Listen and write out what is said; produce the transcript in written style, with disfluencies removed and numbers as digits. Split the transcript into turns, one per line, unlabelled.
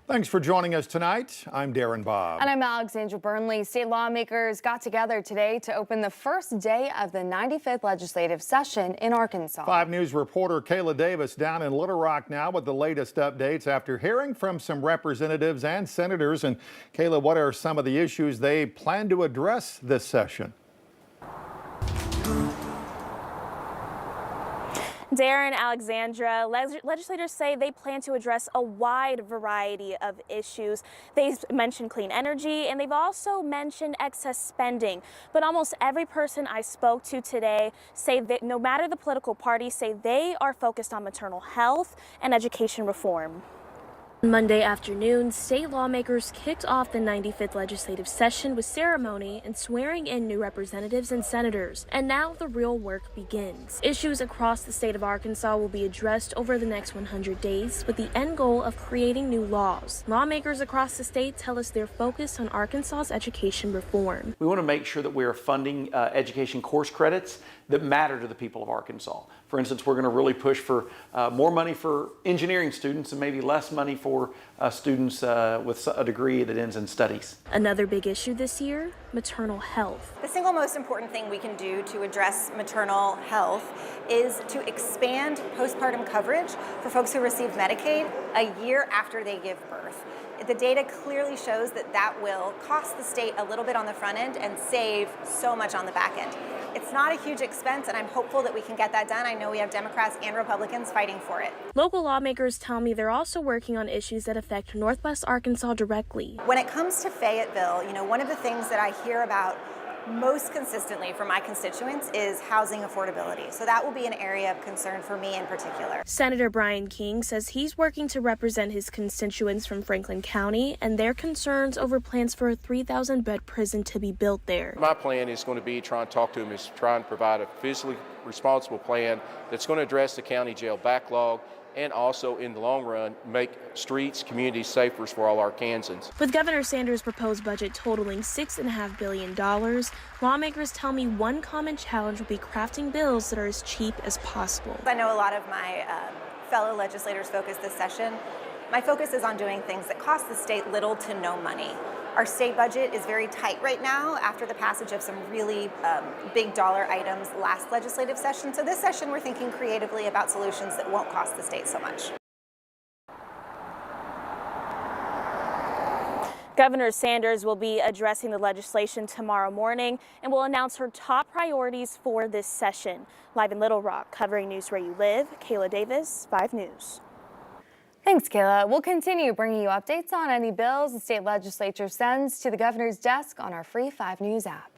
Thanks for joining us tonight. I'm Darren Bobb.
And I'm Alexandra Burnley. State lawmakers got together today to open the first day of the 95th legislative session in Arkansas.
5 News reporter Kayla Davis down in Little Rock now with the latest updates after hearing from some representatives and senators. And Kayla, what are some of the issues they plan to address this session?
Darren, Alexandra, legislators say they plan to address a wide variety of issues. They've mentioned clean energy and they've also mentioned excess spending. But almost every person I spoke to today say that no matter the political party, say they are focused on maternal health and education reform. Monday afternoon, state lawmakers kicked off the 95th legislative session with ceremony and swearing in new representatives and senators. And now the real work begins. Issues across the state of Arkansas will be addressed over the next 100 days with the end goal of creating new laws. Lawmakers across the state tell us they're focused on Arkansas's education reform.
We want to make sure that we are funding education course credits that matter to the people of Arkansas. For instance, we're going to really push for more money for engineering students and maybe less money for students with a degree that ends in studies.
Another big issue this year, maternal health.
The single most important thing we can do to address maternal health is to expand postpartum coverage for folks who receive Medicaid a year after they give birth. The data clearly shows that that will cost the state a little bit on the front end and save so much on the back end. It's not a huge expense, and I'm hopeful that we can get that done. I know we have Democrats and Republicans fighting for it.
Local lawmakers tell me they're also working on issues that affect Northwest Arkansas directly.
When it comes to Fayetteville, one of the things that I hear about most consistently from my constituents is housing affordability. So that will be an area of concern for me in particular.
Senator Brian King says he's working to represent his constituents from Franklin County and their concerns over plans for a 3,000-bed prison to be built there.
My plan is going to be trying to talk to him, is trying to provide a fiscally responsible plan that's going to address the county jail backlog and also, in the long run, make streets, communities safer for all Arkansans.
With Governor Sanders' proposed budget totaling $6.5 billion, lawmakers tell me one common challenge will be crafting bills that are as cheap as possible.
I know a lot of my fellow legislators focus this session. My focus is on doing things that cost the state little to no money. Our state budget is very tight right now after the passage of some really big dollar items last legislative session. So this session we're thinking creatively about solutions that won't cost the state so much.
Governor Sanders will be addressing the legislation tomorrow morning and will announce her top priorities for this session. Live in Little Rock, covering news where you live, Kayla Davis, 5 News.
Thanks, Kayla. We'll continue bringing you updates on any bills the state legislature sends to the governor's desk on our free 5 News app.